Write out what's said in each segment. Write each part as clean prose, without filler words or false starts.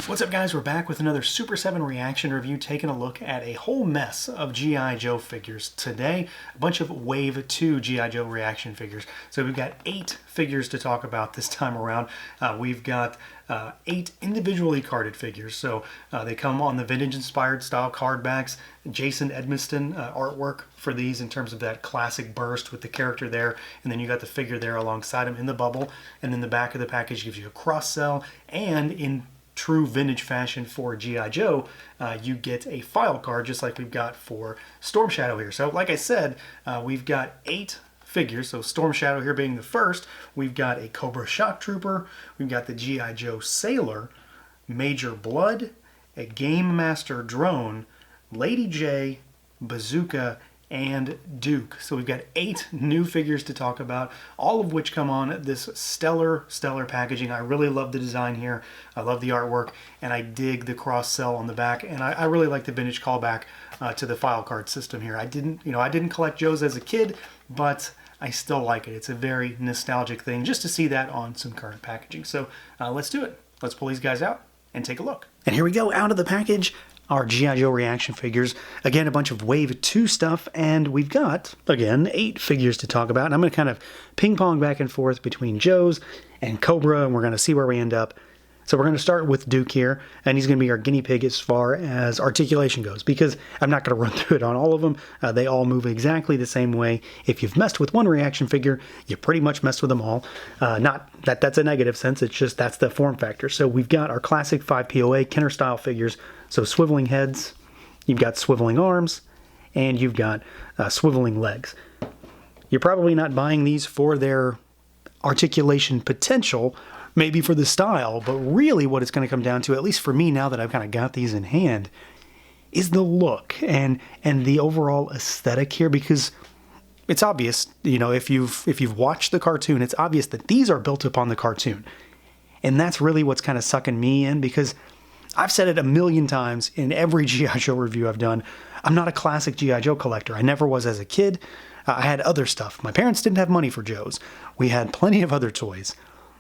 What's up, guys? We're back with another Super 7 reaction review, taking a look at a whole mess of G.I. Joe figures. Today, a bunch of Wave 2 G.I. Joe reaction figures. So we've got 8 figures to talk about this time around. We've got 8 individually carded figures. So they come on the vintage-inspired style card backs. Jason Edmiston artwork for these in terms of that classic burst with the character there. And then you got the figure there alongside him in the bubble. And then the back of the package gives you a cross-sell, and in true vintage fashion for G.I. Joe, you get a file card just like we've got for Storm Shadow here. So like I said, we've got 8 figures, so Storm Shadow here being the first. We've got a Cobra Shock Trooper, we've got the G.I. Joe Sailor, Major Blood, a Game Master Drone, Lady J, Bazooka, and Duke. So we've got 8 new figures to talk about, all of which come on this stellar packaging. I really love the design here. I love the artwork, and I dig the cross-sell on the back, and I really like the vintage callback to the file card system here. I didn't collect Joes as a kid, but I still like it. It's a very nostalgic thing just to see that on some current packaging. So let's do it. Let's pull these guys out and take a look. And here we go, out of the package. Our G.I. Joe reaction figures. Again, a bunch of Wave 2 stuff, and we've got, again, 8 figures to talk about. And I'm going to kind of ping-pong back and forth between Joe's and Cobra, and we're going to see where we end up. So we're going to start with Duke here, and he's going to be our guinea pig as far as articulation goes, because I'm not going to run through it on all of them. They all move exactly the same way. If you've messed with one reaction figure, you pretty much messed with them all. Not that that's a negative sense, it's just that's the form factor. So we've got our classic 5POA Kenner-style figures, so swiveling heads, you've got swiveling arms, and you've got swiveling legs. You're probably not buying these for their articulation potential, maybe for the style, but really what it's going to come down to, at least for me now that I've kind of got these in hand, is the look and the overall aesthetic here, because it's obvious, you know, if you've watched the cartoon, it's obvious that these are built upon the cartoon. And that's really what's kind of sucking me in, because I've said it a million times in every G.I. Joe review I've done. I'm not a classic G.I. Joe collector. I never was as a kid. I had other stuff. My parents didn't have money for Joes. We had plenty of other toys.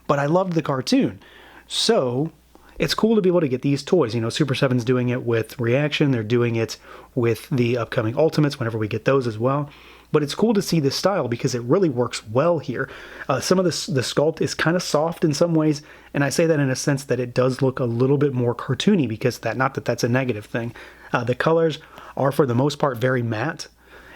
But I loved the cartoon. So it's cool to be able to get these toys. You know, Super 7's doing it with ReAction. They're doing it with the upcoming Ultimates whenever we get those as well. But it's cool to see this style because it really works well here. Some of the sculpt is kind of soft in some ways, and I say that in a sense that it does look a little bit more cartoony, because not that that's a negative thing. The colors are for the most part very matte,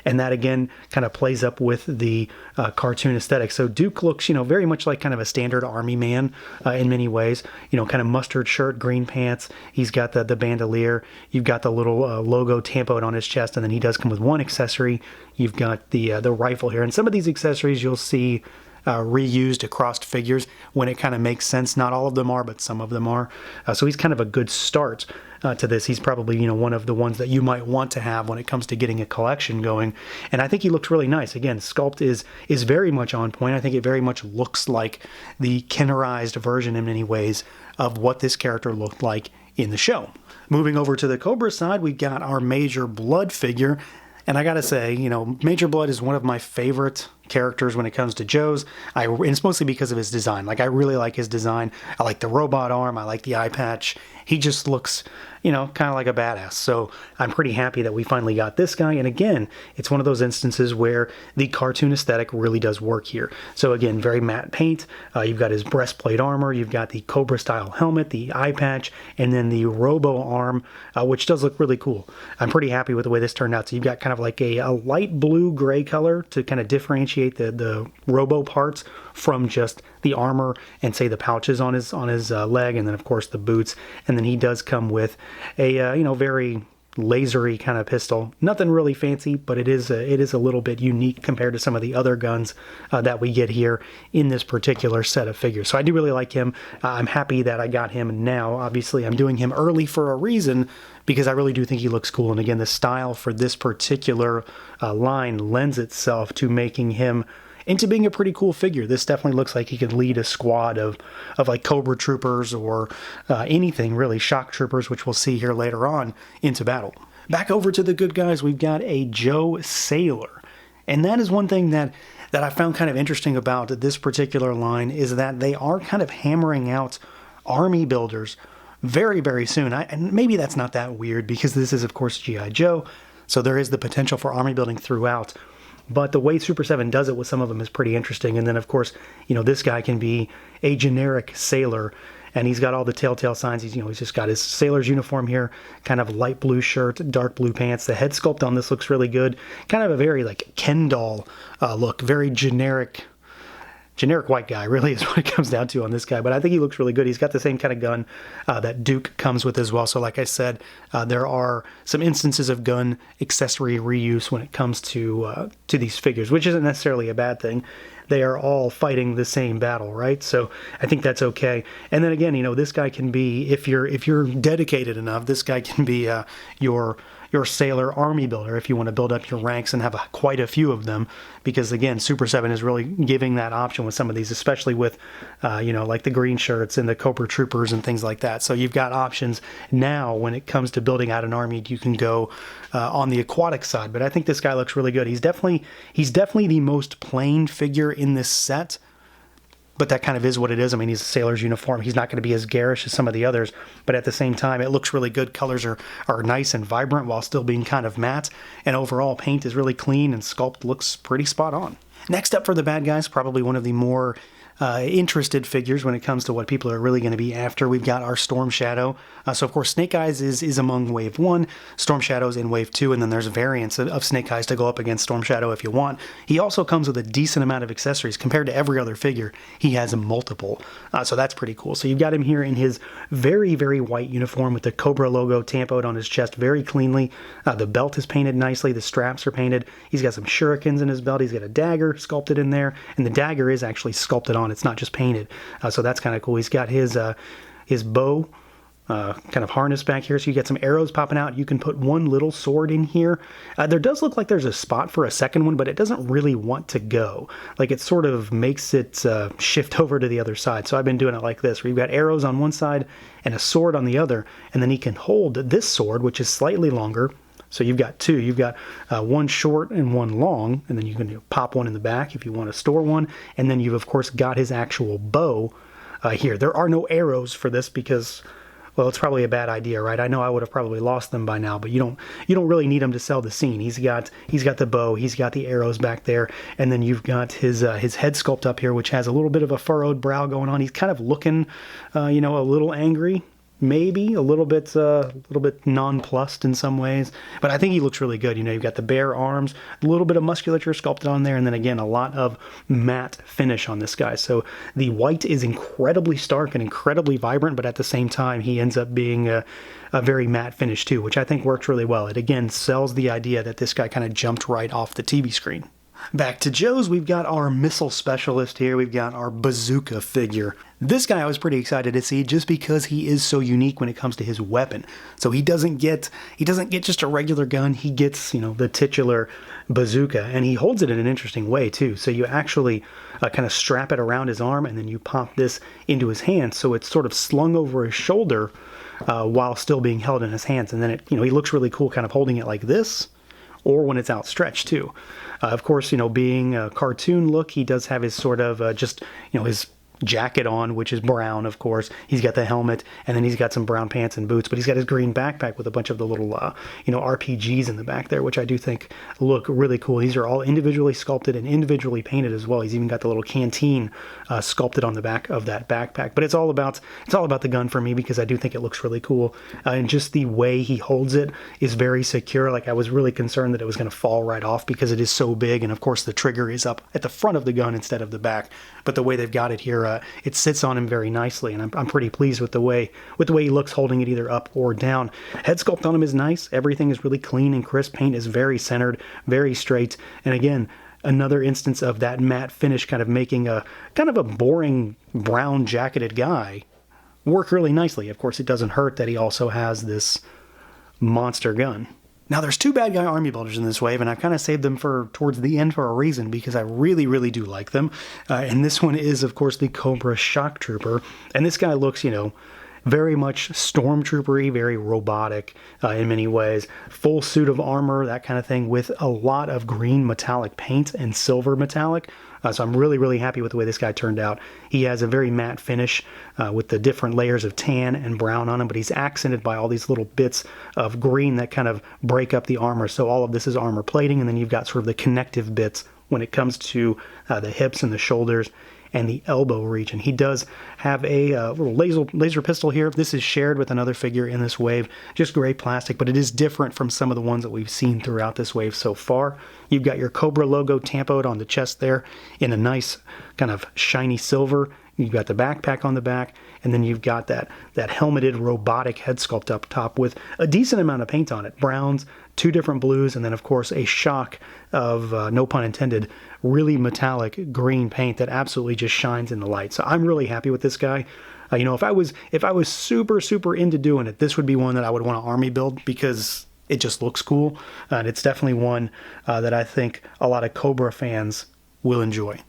and that again kind of plays up with the cartoon aesthetic. So Duke looks, you know, very much like kind of a standard army man in many ways. You know, kind of mustard shirt, green pants. He's got the bandolier. You've got the little logo tampoed on his chest, and then he does come with one accessory. You've got the rifle here, and some of these accessories you'll see reused across figures when it kind of makes sense. Not all of them are, but some of them are. So he's kind of a good start to this. He's probably, you know, one of the ones that you might want to have when it comes to getting a collection going. And I think he looks really nice. Again, sculpt is very much on point. I think it very much looks like the Kennerized version in many ways of what this character looked like in the show. Moving over to the Cobra side, we've got our Major Blood figure. And I gotta say, you know, Major Blood is one of my favorite characters when it comes to Joe's. And it's mostly because of his design. Like, I really like his design. I like the robot arm. I like the eye patch. He just looks, you know, kind of like a badass. So I'm pretty happy that we finally got this guy. And again, it's one of those instances where the cartoon aesthetic really does work here. So again, very matte paint. You've got his breastplate armor. You've got the Cobra style helmet, the eye patch, and then the robo arm, which does look really cool. I'm pretty happy with the way this turned out. So you've got kind of like a light blue gray color to kind of differentiate the robo parts from just the armor and say the pouches on his leg, and then of course the boots. And then he does come with a you know, very lasery kind of pistol. Nothing really fancy, but it is a little bit unique compared to some of the other guns that we get here in this particular set of figures. So I do really like him. I'm happy that I got him now. Obviously, I'm doing him early for a reason, because I really do think he looks cool. And again, the style for this particular line lends itself to making him into being a pretty cool figure. This definitely looks like he could lead a squad of like Cobra troopers or anything really, shock troopers, which we'll see here later on into battle. Back over to the good guys, we've got a Joe Sailor. And that is one thing that I found kind of interesting about this particular line, is that they are kind of hammering out army builders very, very soon. And maybe that's not that weird because this is, of course, G.I. Joe, so there is the potential for army building throughout. But the way Super 7 does it with some of them is pretty interesting. And then, of course, this guy can be a generic sailor, and he's got all the telltale signs. He's just got his sailor's uniform here, kind of light blue shirt, dark blue pants. The head sculpt on this looks really good. Kind of a very, like, Ken doll look. Very generic white guy, really, is what it comes down to on this guy. But I think he looks really good. He's got the same kind of gun that Duke comes with as well. So like I said, there are some instances of gun accessory reuse when it comes to these figures, which isn't necessarily a bad thing. They are all fighting the same battle, right? So I think that's okay. And then again, this guy can be, if you're dedicated enough, this guy can be your sailor army builder if you want to build up your ranks and have quite a few of them, because again, Super 7 is really giving that option with some of these, especially with like the green shirts and the Cobra troopers and things like that. So you've got options now when it comes to building out an army. You can go on the aquatic side, but I think this guy looks really good. He's definitely the most plain figure in this set, but that kind of is what it is. I mean, he's a sailor's uniform. He's not going to be as garish as some of the others, but at the same time, it looks really good. Colors are nice and vibrant while still being kind of matte, and overall, paint is really clean, and sculpt looks pretty spot on. Next up for the bad guys, probably one of the more interested figures when it comes to what people are really going to be after. We've got our Storm Shadow. So of course Snake Eyes is among Wave 1, Storm Shadow's in Wave 2, and then there's variants of Snake Eyes to go up against Storm Shadow if you want. He also comes with a decent amount of accessories. Compared to every other figure, he has multiple. So that's pretty cool. So you've got him here in his very, very white uniform with the Cobra logo tampoed on his chest very cleanly. The belt is painted nicely. The straps are painted. He's got some shurikens in his belt. He's got a dagger sculpted in there, and the dagger is actually sculpted on. It's not just painted. So that's kind of cool. He's got his bow kind of harness back here, so you get some arrows popping out. You can put one little sword in here. There does look like there's a spot for a second one, but it doesn't really want to go. Like, it sort of makes it shift over to the other side. So I've been doing it like this, where you've got arrows on one side and a sword on the other, and then he can hold this sword, which is slightly longer. So you've got two. You've got one short and one long, and then you can pop one in the back if you want to store one. And then you've, of course, got his actual bow here. There are no arrows for this because, well, it's probably a bad idea, right? I know I would have probably lost them by now, but you don't really need them to sell the scene. He's got the bow, he's got the arrows back there, and then you've got his head sculpt up here, which has a little bit of a furrowed brow going on. He's kind of looking, a little angry. Maybe a little bit nonplussed in some ways, but I think he looks really good. You've got the bare arms, a little bit of musculature sculpted on there, and then again, a lot of matte finish on this guy. So the white is incredibly stark and incredibly vibrant, but at the same time, he ends up being a very matte finish too, which I think works really well. It again sells the idea that this guy kind of jumped right off the TV screen. Back to Joe's, we've got our missile specialist here. We've got our bazooka figure. This guy I was pretty excited to see just because he is so unique when it comes to his weapon. So he doesn't get just a regular gun. He gets, the titular bazooka, and he holds it in an interesting way too. So you actually kind of strap it around his arm, and then you pop this into his hand, so it's sort of slung over his shoulder while still being held in his hands. And then he looks really cool kind of holding it like this, or when it's outstretched too. Of course, being a cartoon look, he does have his sort of his jacket on, which is brown, of course. He's got the helmet, and then he's got some brown pants and boots, but he's got his green backpack with a bunch of the little, RPGs in the back there, which I do think look really cool. These are all individually sculpted and individually painted as well. He's even got the little canteen sculpted on the back of that backpack. But it's all about the gun for me, because I do think it looks really cool, and just the way he holds it is very secure. Like, I was really concerned that it was going to fall right off because it is so big, and of course the trigger is up at the front of the gun instead of the back. But the way they've got it here, it sits on him very nicely, and I'm pretty pleased with the way he looks holding it either up or down. Head sculpt on him is nice. Everything is really clean and crisp. Paint is very centered, very straight. And again, another instance of that matte finish kind of making a kind of a boring brown jacketed guy work really nicely. Of course, it doesn't hurt that he also has this monster gun. Now, there's two bad guy army builders in this wave, and I've kind of saved them for towards the end for a reason, because I really, really do like them. And this one is, of course, the Cobra Shock Trooper. And this guy looks, very much stormtroopery, very robotic in many ways. Full suit of armor, that kind of thing, with a lot of green metallic paint and silver metallic. So I'm really, really happy with the way this guy turned out. He has a very matte finish with the different layers of tan and brown on him, but he's accented by all these little bits of green that kind of break up the armor. So all of this is armor plating, and then you've got sort of the connective bits when it comes to the hips and the shoulders and the elbow region. He does have a little laser pistol here. This is shared with another figure in this wave, just gray plastic, but it is different from some of the ones that we've seen throughout this wave so far. You've got your Cobra logo tampoed on the chest there in a nice kind of shiny silver. You've got the backpack on the back, and then you've got that helmeted robotic head sculpt up top with a decent amount of paint on it. Browns, 2 different blues, and then of course a shock of, no pun intended, really metallic green paint that absolutely just shines in the light. So I'm really happy with this guy. You know, if I was super into doing it, this would be one that I would want to army build because it just looks cool, and it's definitely one that I think a lot of Cobra fans will enjoy.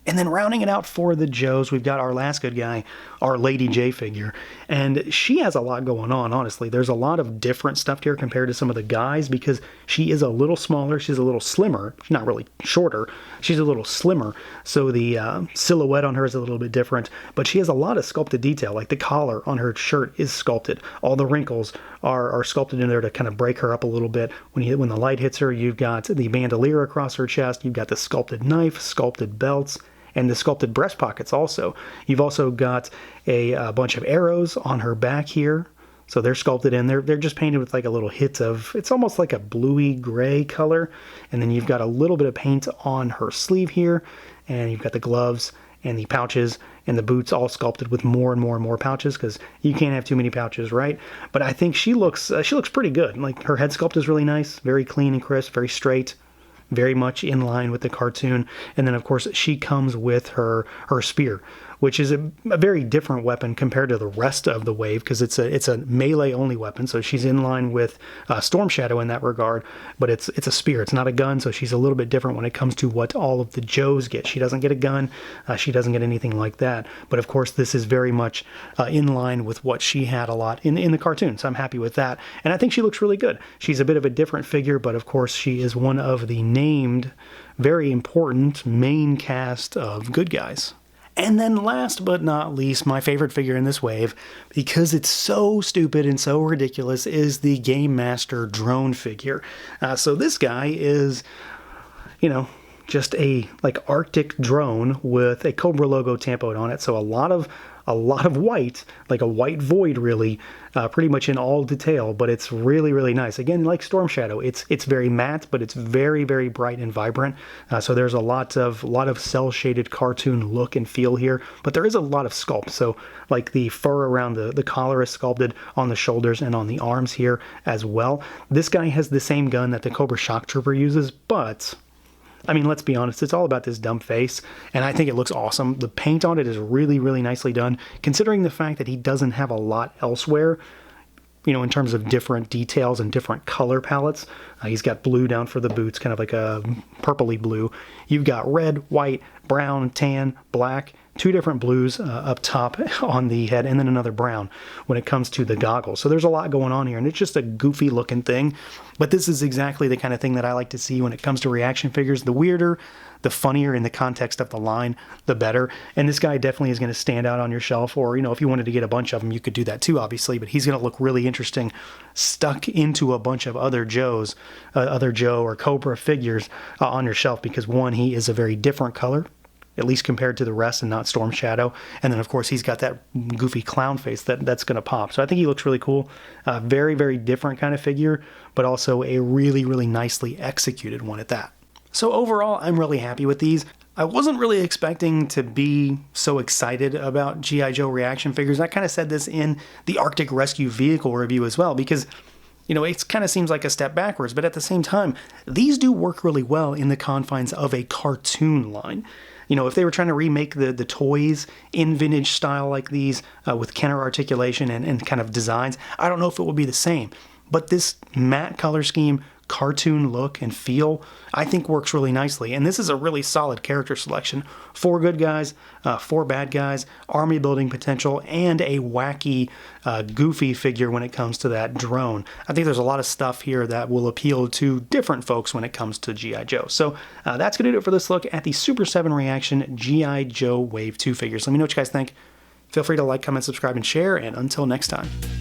And then rounding it out for the Joes, we've got our last good guy, our Lady J figure. And she has a lot going on, honestly. There's a lot of different stuff here compared to some of the guys because she is a little smaller. She's a little slimmer. She's not really shorter. She's a little slimmer. So the silhouette on her is a little bit different. But she has a lot of sculpted detail. Like the collar on her shirt is sculpted. All the wrinkles are sculpted in there to kind of break her up a little bit. When the light hits her, you've got the bandolier across her chest. You've got the sculpted knife, sculpted belts, and the sculpted breast pockets also. You've also got a bunch of arrows on her back here. So they're sculpted in. They're just painted with like a little hit of, it's almost like a bluey gray color. And then you've got a little bit of paint on her sleeve here. And you've got the gloves and the pouches and the boots all sculpted with more and more pouches because you can't have too many pouches, right? But I think she looks pretty good. Like her head sculpt is really nice, very clean and crisp, very straight, very much in line with the cartoon. And then of course she comes with her spear, which is a very different weapon compared to the rest of the wave because it's a melee only weapon. So she's in line with Storm Shadow in that regard, but it's a spear. It's not a gun, so she's a little bit different when it comes to what all of the Joes get. She doesn't get a gun. She doesn't get anything like that. But of course this is very much in line with what she had a lot in the cartoon. So I'm happy with that. And I think she looks really good. She's a bit of a different figure, but of course she is one of the named, very important main cast of good guys. And then last but not least, my favorite figure in this wave, because it's so stupid and so ridiculous, is the Game Master drone figure. So this guy is, you know, just a like Arctic drone with a Cobra logo tampoed on it. So a lot of white, like a white void really, pretty much in all detail, but it's really nice. Again, like Storm Shadow, it's very matte, but it's very bright and vibrant. So there's a lot of cell shaded cartoon look and feel here, but there is a lot of sculpt. So like the fur around the collar is sculpted on the shoulders and on the arms here as well. This guy has the same gun that the Cobra Shock Trooper uses, but I mean, let's be honest, it's all about this dumb face, and I think it looks awesome. The paint on it is really nicely done, considering the fact that he doesn't have a lot elsewhere, you know, in terms of different details and different color palettes. He's got blue down for the boots, kind of like a purpley blue. You've got red, white, brown, tan, black, 2 different blues up top on the head, and then another brown when it comes to the goggles. So there's a lot going on here, and it's just a goofy looking thing. But this is exactly the kind of thing that I like to see when it comes to reaction figures. The weirder, the funnier in the context of the line, the better. And this guy definitely is going to stand out on your shelf, or, you know, if you wanted to get a bunch of them, you could do that too, obviously. But he's going to look really interesting stuck into a bunch of other Joe or Cobra figures on your shelf, because one, he is a very different color, at least compared to the rest, and not Storm Shadow. And then of course he's got that goofy clown face that's going to pop. So I think he looks really cool. Very different kind of figure, but also a really nicely executed one at that. So overall, I'm really happy with these. I wasn't really expecting to be so excited about G.I. Joe reaction figures. I kind of said this in the Arctic Rescue Vehicle review as well, because, you know, it kind of seems like a step backwards, but at the same time, these do work really well in the confines of a cartoon line. You know, if they were trying to remake the toys in vintage style like these with Kenner articulation and kind of designs, I don't know if it would be the same. But this matte color scheme, cartoon look and feel, I think works really nicely. And this is a really solid character selection. 4 good guys, 4 bad guys, army building potential, and a wacky, goofy figure when it comes to that drone. I think there's a lot of stuff here that will appeal to different folks when it comes to G.I. Joe. So that's going to do it for this look at the Super 7 Reaction G.I. Joe Wave 2 figures. Let me know what you guys think. Feel free to like, comment, subscribe, and share, and until next time.